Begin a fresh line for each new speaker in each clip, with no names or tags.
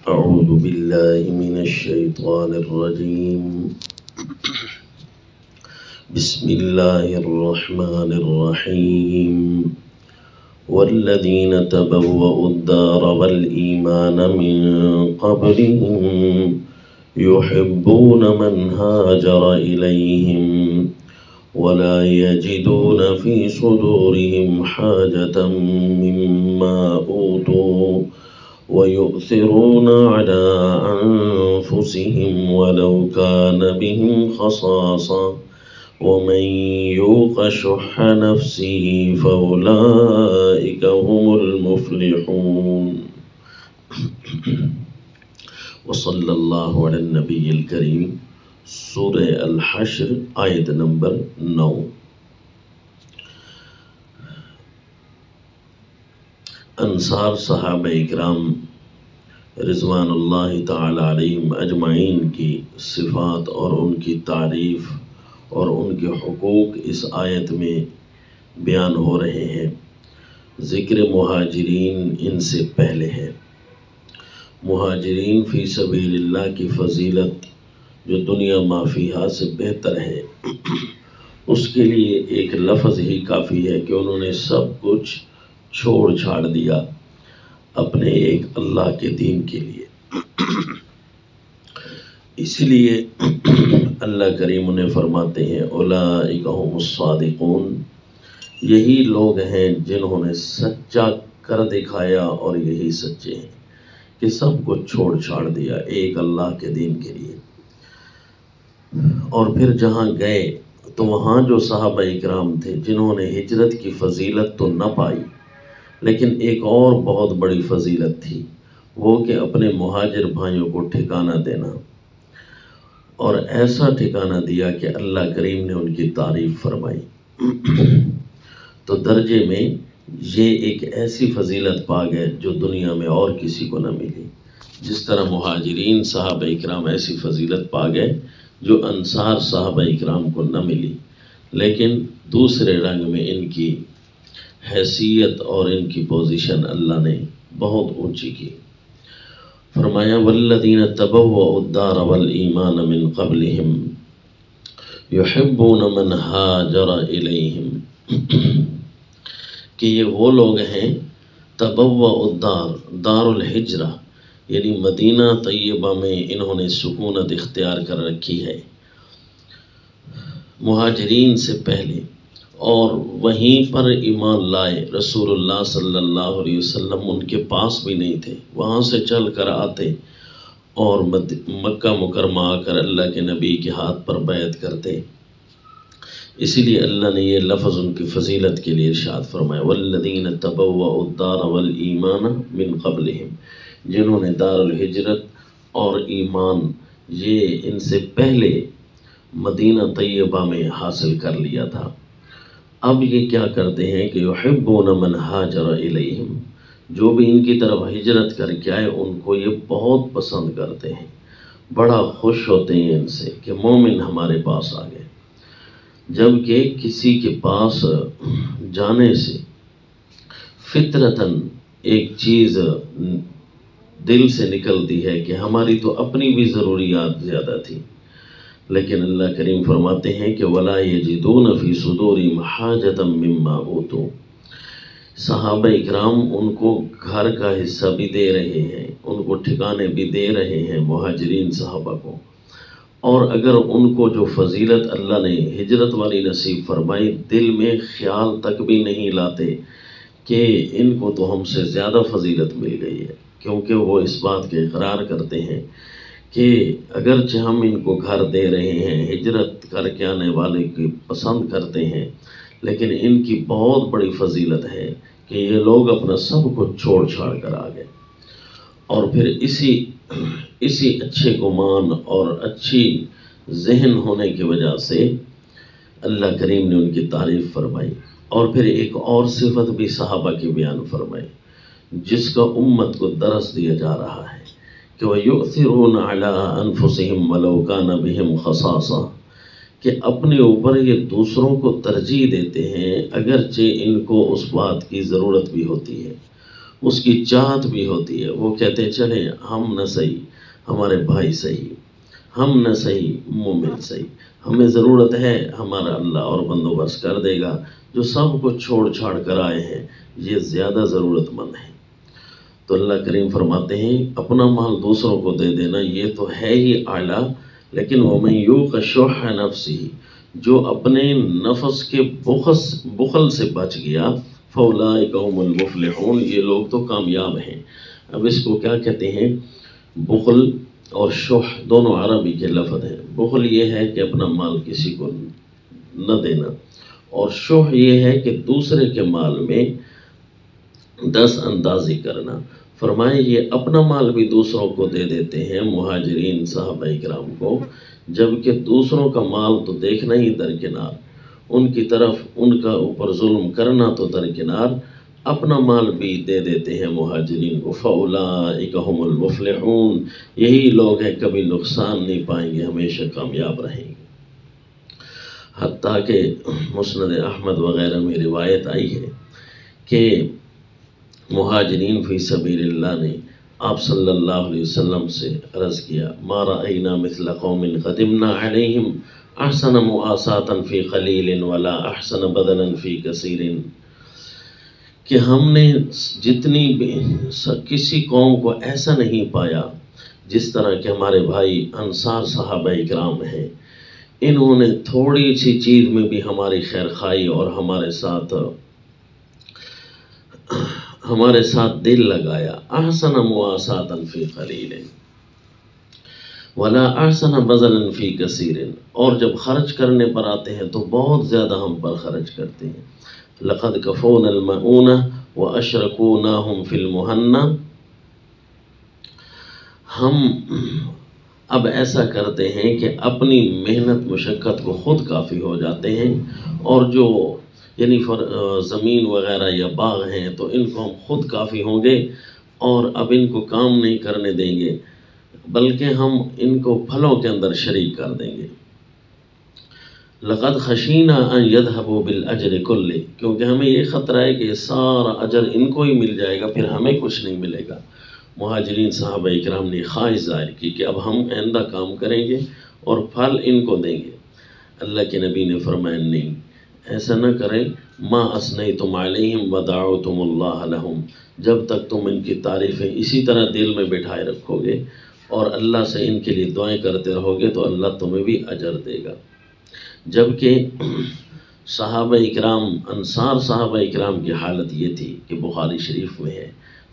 أعوذ بالله من الشيطان الرجيم. بسم الله الرحمن الرحيم. والذين تبوأوا الدار والإيمان من قبلهم يحبون من هاجر إليهم ولا يجدون في صدورهم حاجة مما أوتوا ويؤثرون على أنفسهم ولو كان بهم خصاصة ومن يوق شح نفسه فأولئك هم المفلحون. وصلی اللہ علی النبی الکریم. سورہ الحشر آیت نمبر 9. انصار صحابہ اکرام رضوان اللہ تعالی علیہم اجمعین کی صفات اور ان کی تعریف اور ان کے حقوق اس آیت میں بیان ہو رہے ہیں. ذکر مہاجرین ان سے پہلے ہے. مہاجرین فی سبیل اللہ کی فضیلت جو دنیا ما فیہا سے بہتر ہے، اس کے لیے ایک لفظ ہی کافی ہے کہ انہوں نے سب کچھ چھوڑ چھاڑ دیا اپنے ایک اللہ کے دین کے لیے. اس لیے اللہ کریم انہیں فرماتے ہیں اولئک هم الصادقون. یہی لوگ ہیں جنہوں نے سچا کر دکھایا اور یہی سچے ہیں کہ سب کو چھوڑ چھاڑ دیا ایک اللہ کے دین کے لیے. اور پھر جہاں گئے تو وہاں جو صحابہ اکرام تھے جنہوں نے ہجرت کی فضیلت تو نہ پائی، لیکن ایک اور بہت بڑی فضیلت تھی، وہ کہ اپنے مہاجر بھائیوں کو ٹھکانہ دینا. اور ایسا ٹھکانہ دیا کہ اللہ کریم نے ان کی تعریف فرمائی. تو درجے میں یہ ایک ایسی فضیلت پا گئے جو دنیا میں اور کسی کو نہ ملی. جس طرح مہاجرین صحابہ اکرام ایسی فضیلت پا گئے جو انصار صحابہ اکرام کو نہ ملی، لیکن دوسرے رنگ میں ان کی حیثیت اور ان کی پوزیشن اللہ نے بہت اونچی کی. فرمایا والذین تبوؤا الدار والایمان من قبلہم یحبون من ہاجر الیہم، کہ یہ وہ لوگ ہیں تبوؤا الدار، دار الحجرہ، یعنی مدینہ طیبہ میں انہوں نے سکونت اختیار کر رکھی ہے مہاجرین سے پہلے، اور وہیں پر ایمان لائے. رسول اللہ صلی اللہ علیہ وسلم ان کے پاس بھی نہیں تھے، وہاں سے چل کر آتے اور مکہ مکرمہ آ کر اللہ کے نبی کے ہاتھ پر بیعت کرتے. اسی لیے اللہ نے یہ لفظ ان کی فضیلت کے لیے ارشاد فرمایا والذین تبوؤا الدار والایمان من قبلہم، جنہوں نے دار الہجرت اور ایمان یہ ان سے پہلے مدینہ طیبہ میں حاصل کر لیا تھا. اب یہ کیا کرتے ہیں کہ یحبون من ہاجر الیہم، جو بھی ان کی طرف ہجرت کر کے آئے ان کو یہ بہت پسند کرتے ہیں، بڑا خوش ہوتے ہیں ان سے کہ مومن ہمارے پاس آ گئے. جبکہ کسی کے پاس جانے سے فطرتاً ایک چیز دل سے نکلتی ہے کہ ہماری تو اپنی بھی ضروریات زیادہ تھی، لیکن اللہ کریم فرماتے ہیں کہ وَلَا يَجِدُونَ فِي صُدُورِهِمْ حَاجَةً مِّمَّا أُوتُوا. صحابہ اکرام ان کو گھر کا حصہ بھی دے رہے ہیں، ان کو ٹھکانے بھی دے رہے ہیں مہاجرین صحابہ کو، اور اگر ان کو جو فضیلت اللہ نے ہجرت والی نصیب فرمائی دل میں خیال تک بھی نہیں لاتے کہ ان کو تو ہم سے زیادہ فضیلت مل گئی ہے، کیونکہ وہ اس بات کے اقرار کرتے ہیں کہ اگرچہ ہم ان کو گھر دے رہے ہیں، ہجرت کر کے آنے والے کی پسند کرتے ہیں، لیکن ان کی بہت بڑی فضیلت ہے کہ یہ لوگ اپنا سب کو چھوڑ چھاڑ کر آ گئے. اور پھر اسی اچھے گمان اور اچھی ذہن ہونے کی وجہ سے اللہ کریم نے ان کی تعریف فرمائی. اور پھر ایک اور صفت بھی صحابہ کی بیان فرمائی جس کا امت کو درس دیا جا رہا ہے کہ وَيُؤْثِرُونَ عَلَىٰ أَنفُسِهِمْ وَلَوْ كَانَ بِهِمْ خَصَاصَةٌ، کہ اپنے اوپر یہ دوسروں کو ترجیح دیتے ہیں اگرچہ ان کو اس بات کی ضرورت بھی ہوتی ہے. اس کی چاہت بھی ہوتی ہے، وہ کہتے ہیں چلیں ہم نہ صحیح ہمارے بھائی صحیح، ہم نہ صحیح مومن صحیح، ہمیں ضرورت ہے ہمارا اللہ اور بندوبست کر دے گا، جو سب کو چھوڑ چھاڑ کر آئے ہیں یہ زیادہ ضرورت مند ہیں۔ تو اللہ کریم فرماتے ہیں اپنا مال دوسروں کو دے دینا یہ تو ہے ہی اعلیٰ، لیکن وَمَن یُوقَ شُحَّ نَفْسِهِ، جو اپنے نفس کے بخل سے بچ گیا، فَأُولَٰئِکَ هُمُ الْمُفْلِحُونَ، یہ لوگ تو کامیاب ہیں۔ اب اس کو کیا کہتے ہیں؟ بخل اور شح دونوں عربی کے لفظ ہیں۔ بخل یہ ہے کہ اپنا مال کسی کو نہ دینا، اور شح یہ ہے کہ دوسرے کے مال میں دست اندازی کرنا۔ فرمائے یہ اپنا مال بھی دوسروں کو دے دیتے ہیں مہاجرین صحابہ کرام کو، جبکہ دوسروں کا مال تو دیکھنا ہی درکنار، ان کی طرف ان کا اوپر ظلم کرنا تو درکنار، اپنا مال بھی دے دیتے ہیں مہاجرین کو۔ فَأُولَٰئِکَ هُمُ الْمُفْلِحُونَ، یہی لوگ ہیں کبھی نقصان نہیں پائیں گے، ہمیشہ کامیاب رہیں گے۔ حتیٰ کہ مسند احمد وغیرہ میں روایت آئی ہے کہ مہاجرین فی سبیل اللہ نے آپ صلی اللہ علیہ وسلم سے عرض کیا، ما رأینا مثل قوم قدمنا علیہم احسن مؤاساتا فی قلیل ولا احسن بدلا فی کثیر، کہ ہم نے جتنی بھی کسی قوم کو ایسا نہیں پایا جس طرح کہ ہمارے بھائی انصار صحابہ اکرام ہیں، انہوں نے تھوڑی سی چیز میں بھی ہماری خیر خواہی اور ہمارے ساتھ دل لگایا۔ احسن مواساتا فی قلیل ولا احسن بذلا فی کثیر، اور جب خرچ کرنے پر آتے ہیں تو بہت زیادہ ہم پر خرچ کرتے ہیں۔ لقد کفونا المعونہ واشرکوناہم فی المہنہ، ہم اب ایسا کرتے ہیں کہ اپنی محنت مشقت کو خود کافی ہو جاتے ہیں، اور جو یعنی زمین وغیرہ یا باغ ہیں تو ان کو ہم خود کافی ہوں گے، اور اب ان کو کام نہیں کرنے دیں گے بلکہ ہم ان کو پھلوں کے اندر شریک کر دیں گے۔ لقد خشینا ان یذهبوا بالاجر کلہ، کیونکہ ہمیں یہ خطرہ ہے کہ یہ سارا اجر ان کو ہی مل جائے گا، پھر ہمیں کچھ نہیں ملے گا۔ مہاجرین صحابہ اکرام نے خواہش ظاہر کی کہ اب ہم آئندہ کام کریں گے اور پھل ان کو دیں گے۔ اللہ کے نبی نے فرمایا نہیں، ایسا نہ کریں، ما اثنیتم علیہم ودعوتم اللہ لہم، جب تک تم ان کی تعریفیں اسی طرح دل میں بٹھائے رکھو گے اور اللہ سے ان کے لیے دعائیں کرتے رہو گے تو اللہ تمہیں بھی اجر دے گا۔ جبکہ صحابہ اکرام انصار صحابہ اکرام کی حالت یہ تھی کہ بخاری شریف میں ہے،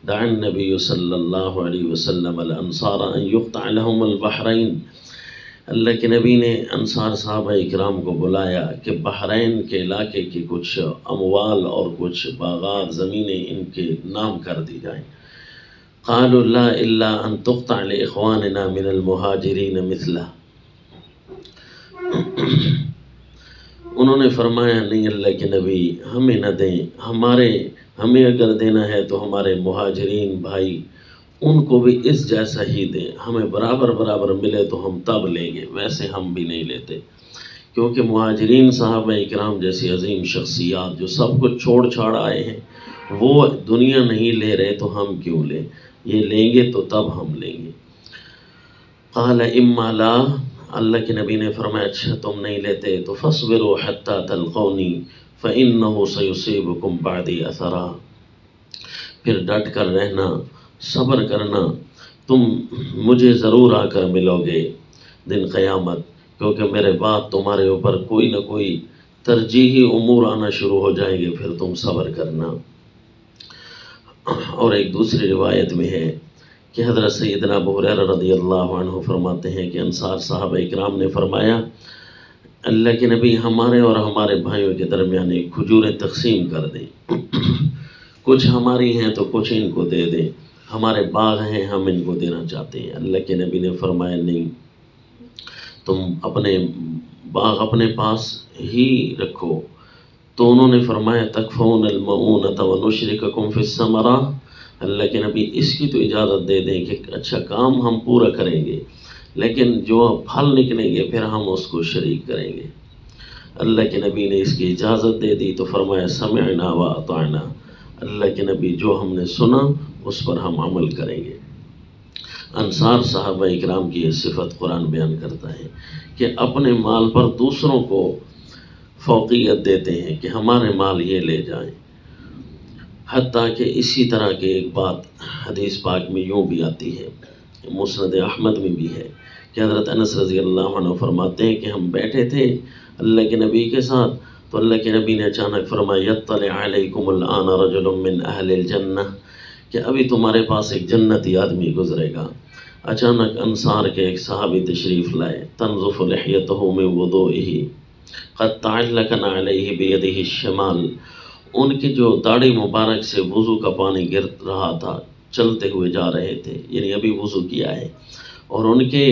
دعا النبی صلی اللہ علیہ وسلم الانصار ان یقطع لهم البحرین، اللہ کے نبی نے انصار صحابہ اکرام کو بلایا کہ بحرین کے علاقے کے کچھ اموال اور کچھ باغات زمینیں ان کے نام کر دی جائیں۔ قالوا لا الا ان تقطع لاخواننا من المہاجرین مثلہ، انہوں نے فرمایا نہیں اللہ کے نبی ہمیں نہ دیں، ہمیں اگر دینا ہے تو ہمارے مہاجرین بھائی ان کو بھی اس جیسا ہی دیں، ہمیں برابر ملے تو ہم تب لیں گے، ویسے ہم بھی نہیں لیتے۔ کیونکہ مہاجرین صحابہ اکرام جیسی عظیم شخصیات جو سب کو چھوڑ چھاڑ آئے ہیں، وہ دنیا نہیں لے رہے تو ہم کیوں لیں، یہ لیں گے تو تب ہم لیں گے۔ قال اما لا، اللہ کے نبی نے فرمایا اچھا تم نہیں لیتے تو فاصبروا حتی تلقونی فإنہ سیصیبکم بعدی اثرا، پھر ڈٹ کر رہنا، صبر کرنا، تم مجھے ضرور آ کر ملو گے دن قیامت، کیونکہ میرے بعد تمہارے اوپر کوئی نہ کوئی ترجیحی امور آنا شروع ہو جائیں گے، پھر تم صبر کرنا۔ اور ایک دوسری روایت میں ہے کہ حضرت سیدنا ابو ہریرہ رضی اللہ عنہ فرماتے ہیں کہ انصار صحابہ اکرام نے فرمایا اللہ کے نبی ہمارے اور ہمارے بھائیوں کے درمیان ایک کھجوریں تقسیم کر دیں، کچھ ہماری ہیں تو کچھ ان کو دے دیں، ہمارے باغ ہیں ہم ان کو دینا چاہتے ہیں۔ اللہ کے نبی نے فرمایا نہیں، تم اپنے باغ اپنے پاس ہی رکھو۔ تو انہوں نے فرمایا تکفون المعونۃ ونشرککم فی الثمرہ، اللہ کے نبی اس کی تو اجازت دے دیں کہ اچھا کام ہم پورا کریں گے، لیکن جو پھل نکلیں گے پھر ہم اس کو شریک کریں گے۔ اللہ کے نبی نے اس کی اجازت دے دی تو فرمایا سمعنا واطعنا، اللہ کے نبی جو ہم نے سنا اس پر ہم عمل کریں گے۔ انصار صحابہ اکرام کی یہ صفت قرآن بیان کرتا ہے کہ اپنے مال پر دوسروں کو فوقیت دیتے ہیں کہ ہمارے مال یہ لے جائیں۔ حتیٰ کہ اسی طرح کی ایک بات حدیث پاک میں یوں بھی آتی ہے، مسند احمد میں بھی ہے کہ حضرت انس رضی اللہ عنہ فرماتے ہیں کہ ہم بیٹھے تھے اللہ کے نبی کے ساتھ، تو اللہ کے نبی نے اچانک فرمایا یطلع علیکم الآن رجل من اہل الجنہ، کہ ابھی تمہارے پاس ایک جنتی آدمی گزرے گا۔ اچانک انصار کے ایک صحابی تشریف لائے، تنظف لحیتہ من وضوئہ قد تعلقن علیہ بیدہ الشمال، ان کی جو داڑھی مبارک سے وضو کا پانی گر رہا تھا، چلتے ہوئے جا رہے تھے، یعنی ابھی وضو کیا ہے، اور ان کے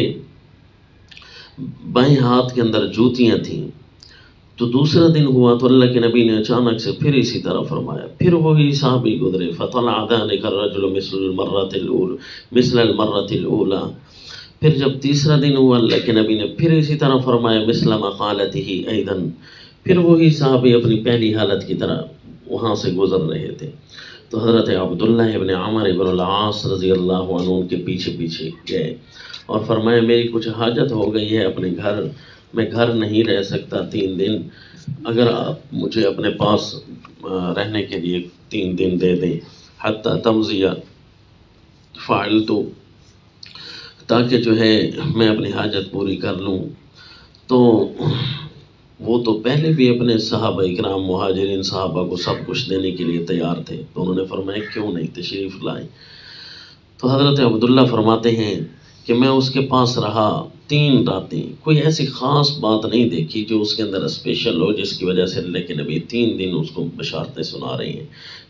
بائیں ہاتھ کے اندر جوتیاں تھیں۔ تو دوسرا دن ہوا تو اللہ کے نبی نے اچانک سے پھر اسی طرح فرمایا، پھر وہی صحابی گزرے، فطلع ذلک الرجل مثل المرۃ الاولی، پھر جب تیسرا دن ہوا اللہ کے نبی نے پھر اسی طرح فرمایا مثل مقالتہ ایضا، پھر وہی صحابی اپنی پہلی حالت کی طرح وہاں سے گزر رہے تھے۔ تو حضرت عبداللہ ابن عمر ابن العاص رضی اللہ عنہ ان کے پیچھے پیچھے گئے اور فرمایا میری کچھ حاجت ہو گئی ہے اپنے گھر، میں گھر نہیں رہ سکتا 3 دن، اگر آپ مجھے اپنے پاس رہنے کے لیے 3 دن دے دیں، حتیٰ تمضیہ فعلت، تاکہ جو ہے میں اپنی حاجت پوری کر لوں۔ تو وہ تو پہلے بھی اپنے صحابہ اکرام مہاجرین صحابہ کو سب کچھ دینے کے لیے تیار تھے، تو انہوں نے فرمایا کیوں نہیں، تشریف لائیں۔ تو حضرت عبداللہ فرماتے ہیں کہ میں اس کے پاس رہا 3 راتیں، کوئی ایسی خاص بات نہیں دیکھی جو اس کے اندر اسپیشل ہو جس کی وجہ سے اللہ کے نبی 3 دن اس کو بشارتیں سنا رہی ہیں،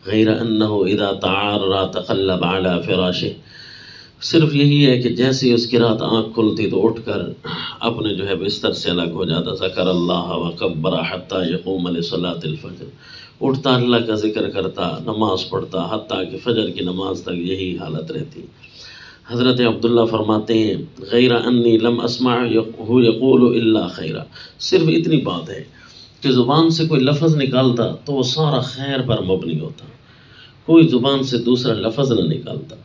غیر انہ اذا تعارى تقلب على فراشه، صرف یہی ہے کہ جیسے اس کی رات آنکھ کھلتی تو اٹھ کر اپنے جو ہے بستر سے الگ ہو جاتا، ذکر اللہ وکبر حتیٰ یقوم لصلاۃ الفجر، اٹھتا اللہ کا ذکر کرتا، نماز پڑھتا، حتیٰ کہ فجر کی نماز تک یہی حالت رہتی۔ حضرت عبداللہ فرماتے ہیں غیر انی لم اسمعہ یقول الا خیرا، صرف اتنی بات ہے کہ زبان سے کوئی لفظ نکالتا تو وہ سارا خیر پر مبنی ہوتا، کوئی زبان سے دوسرا لفظ نہ نکالتا۔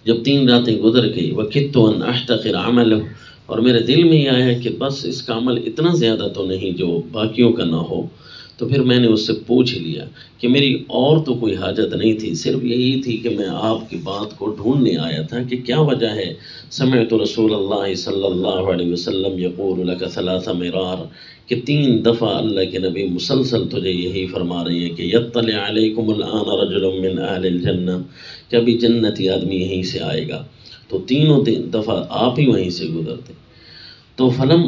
جب 3 راتیں گزر گئی وَكِدْتُ أَنْ أَحْتَقِرَ عَمَلَهُ، اور میرے دل میں یہ آیا کہ بس اس کا عمل اتنا زیادہ تو نہیں جو باقیوں کا نہ ہو، تو پھر میں نے اس سے پوچھ لیا کہ میری اور تو کوئی حاجت نہیں تھی، صرف یہی تھی کہ میں آپ کی بات کو ڈھونڈنے آیا تھا کہ کیا وجہ ہے، سمعت رسول اللہ صلی اللہ علیہ وسلم یقول لک 3 مرار، کہ 3 دفعہ اللہ کے نبی مسلسل تجھے یہی فرما رہے ہیں کہ یطلع علیکم الآن رجل من اہل الجنہ، کہ ابھی جنتی آدمی یہیں سے آئے گا، تو 3 دفعہ آپ ہی وہیں سے گزرتے۔ تو فلم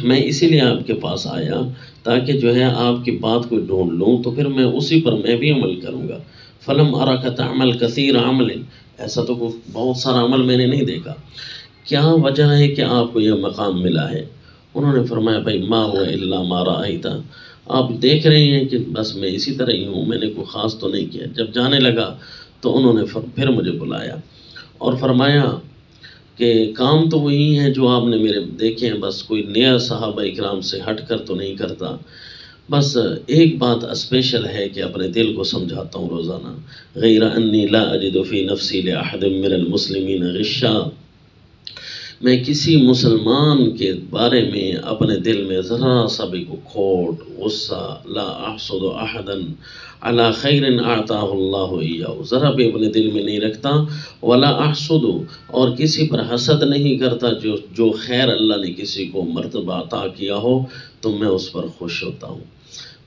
میں اسی لیے آپ کے پاس آیا تاکہ جو ہے آپ کی بات کو ڈھونڈ لوں، تو پھر میں اسی پر میں بھی عمل کروں گا۔ فلم اراک تعمل کثیر عمل، ایسا تو بہت سارا عمل میں نے نہیں دیکھا، کیا وجہ ہے کہ آپ کو یہ مقام ملا ہے؟ انہوں نے فرمایا بھائی ما ہوا الا ما رأیت، آپ دیکھ رہے ہیں کہ بس میں اسی طرح ہی ہوں، میں نے کوئی خاص تو نہیں کیا۔ جب جانے لگا تو انہوں نے پھر مجھے بلایا اور فرمایا کہ کام تو وہی ہیں جو آپ نے میرے دیکھے ہیں، بس کوئی نیا صحابہ اکرام سے ہٹ کر تو نہیں کرتا، بس ایک بات اسپیشل ہے کہ اپنے دل کو سمجھاتا ہوں روزانہ، غیر انی لا اجد فی نفسی لأحد من المسلمین غشا، میں کسی مسلمان کے بارے میں اپنے دل میں ذرا سا بھی کو کھوٹ، غصہ، لا احسد احدا علی خیر اعطاہ اللہ ایاہ، ذرا بھی اپنے دل میں نہیں رکھتا، ولا احسد، اور کسی پر حسد نہیں کرتا، جو خیر اللہ نے کسی کو مرتبہ عطا کیا ہو تو میں اس پر خوش ہوتا ہوں۔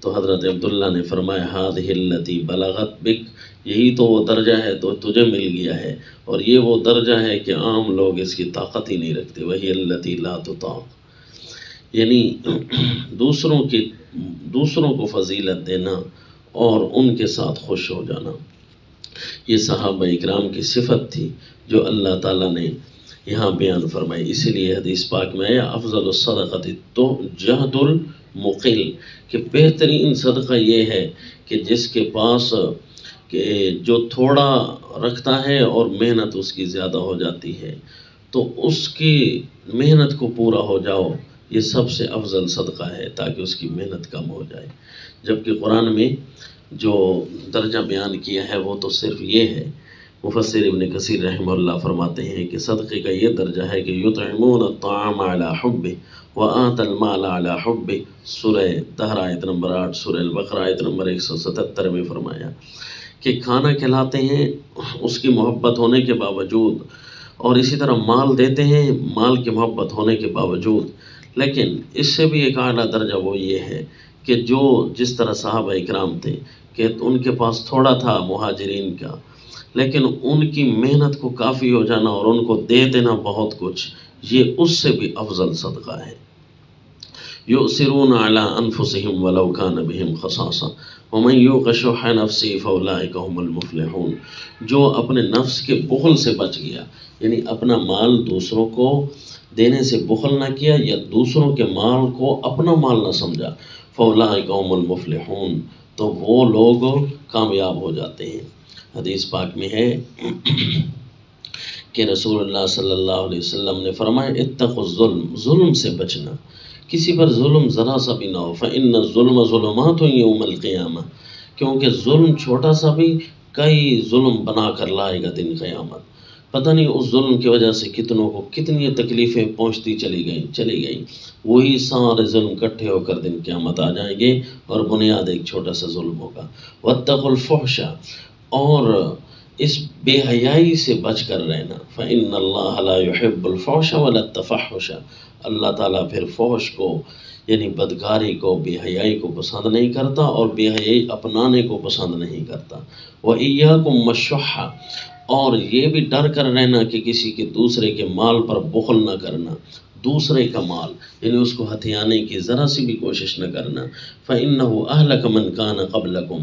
تو حضرت عبداللہ نے فرمایا ہذہ التی بلغت بک، یہی تو وہ درجہ ہے تو تجھے مل گیا ہے، اور یہ وہ درجہ ہے کہ عام لوگ اس کی طاقت ہی نہیں رکھتے، وہی التی لا تطاق، یعنی دوسروں کو فضیلت دینا اور ان کے ساتھ خوش ہو جانا، یہ صحابہ اکرام کی صفت تھی جو اللہ تعالیٰ نے یہاں بیان فرمائی۔ اسی لیے حدیث پاک میں آیا افضل الصدقۃ جہد المقل، کہ بہترین صدقہ یہ ہے کہ جس کے پاس کہ جو تھوڑا رکھتا ہے اور محنت اس کی زیادہ ہو جاتی ہے، تو اس کی محنت کو پورا ہو جاؤ، یہ سب سے افضل صدقہ ہے تاکہ اس کی محنت کم ہو جائے۔ جبکہ قرآن میں جو درجہ بیان کیا ہے وہ تو صرف یہ ہے. مفسر ابن کثیر رحمہ اللہ فرماتے ہیں کہ صدقے کا یہ درجہ ہے کہ یطعمون الطعام علی حبہ وآت المال علی حبہ. سورہ دہر آیت نمبر 8، سورہ البقرہ آیت نمبر 177 میں فرمایا کہ کھانا کھلاتے ہیں اس کی محبت ہونے کے باوجود، اور اسی طرح مال دیتے ہیں مال کی محبت ہونے کے باوجود. لیکن اس سے بھی ایک اعلیٰ درجہ وہ یہ ہے کہ جو جس طرح صحابہ اکرام تھے کہ ان کے پاس تھوڑا تھا مہاجرین کا، لیکن ان کی محنت کو کافی ہو جانا اور ان کو دے دینا بہت کچھ، یہ اس سے بھی افضل صدقہ ہے. یؤثرون علی انفسہم ولو کان بہم خصاصہ ومن یوق شح نفسہ فاولئک هم المفلحون. جو اپنے نفس کے بخل سے بچ گیا، یعنی اپنا مال دوسروں کو دینے سے بخل نہ کیا یا دوسروں کے مال کو اپنا مال نہ سمجھا، فاولئک هم المفلحون، تو وہ لوگ کامیاب ہو جاتے ہیں. حدیث پاک میں ہے کہ رسول اللہ صلی اللہ علیہ وسلم نے فرمایا اتقوا الظلم، ظلم سے بچنا، کسی پر ظلم ذرا سا بھی نہ ہو. فإن الظلم ظلمات یوم القیامہ، کیونکہ ظلم چھوٹا سا بھی کئی ظلم بنا کر لائے گا دن قیامت. پتہ نہیں اس ظلم کی وجہ سے کتنوں کو کتنی تکلیفیں پہنچتی چلی گئیں. وہی سارے ظلم کٹھے ہو کر دن قیامت آ جائیں گے اور بنیاد ایک چھوٹا سا ظلم ہوگا. واتقوا الفحش، اور اس بے حیائی سے بچ کر رہنا. فإن اللہ لا يحب الفحش ولا التفحش، اللہ تعالیٰ پھر فحش کو یعنی بدکاری کو، بے حیائی کو پسند نہیں کرتا اور بے حیائی اپنانے کو پسند نہیں کرتا. وإياكم والشح، اور یہ بھی ڈر کر رہنا کہ کسی کے دوسرے کے مال پر بخل نہ کرنا، دوسرے کا مال یعنی اس کو ہتھیانے کی ذرا سی بھی کوشش نہ کرنا. فإنه أهلك من كان قبلكم،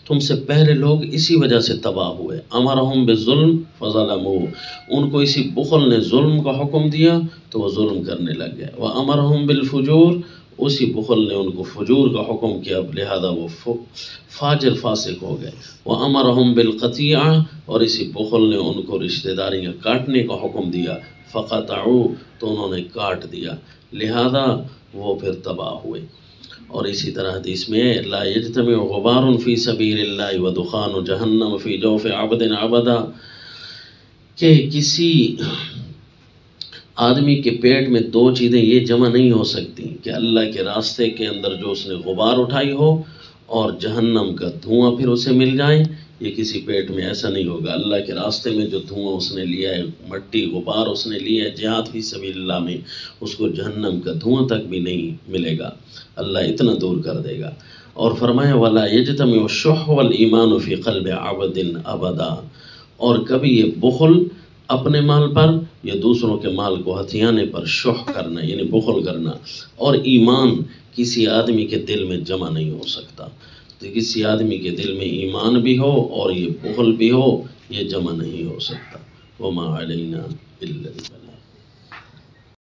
تم سے پہلے لوگ اسی وجہ سے تباہ ہوئے. امرهم بالظلم فظلموا، ان کو اسی بخل نے ظلم کا حکم دیا تو وہ ظلم کرنے لگ گئے. وامرهم بالفجور، اسی بخل نے ان کو فجور کا حکم کیا، لہذا وہ فاجر فاسق ہو گئے. وامرهم بالقطیعہ، اور اسی بخل نے ان کو رشتہ داریاں کاٹنے کا حکم دیا. فقطعوا، تو انہوں نے کاٹ دیا، لہذا وہ پھر تباہ ہوئے. اور اسی طرح حدیث میں لا یجتمع غبار فی سبیل اللہ ودخان جہنم فی جوف عبد عبدا، کہ کسی آدمی کے پیٹ میں دو چیزیں یہ جمع نہیں ہو سکتی کہ اللہ کے راستے کے اندر جو اس نے غبار اٹھائی ہو اور جہنم کا دھواں پھر اسے مل جائے. یہ کسی پیٹ میں ایسا نہیں ہوگا. اللہ کے راستے میں جو دھواں اس نے لیا ہے، مٹی غبار اس نے لیا ہے جہاد فی سبیل اللہ میں، اس کو جہنم کا دھواں تک بھی نہیں ملے گا، اللہ اتنا دور کر دے گا. اور فرمایا ولا یجتمع الشح والایمان فی قلب عبد ابدا، اور کبھی یہ بخل اپنے مال پر یا دوسروں کے مال کو ہتھیانے پر شح کرنا یعنی بخل کرنا، اور ایمان کسی آدمی کے دل میں جمع نہیں ہو سکتا. کسی آدمی کے دل میں ایمان بھی ہو اور یہ بخل بھی ہو، یہ جمع نہیں ہو سکتا. وما علینا الا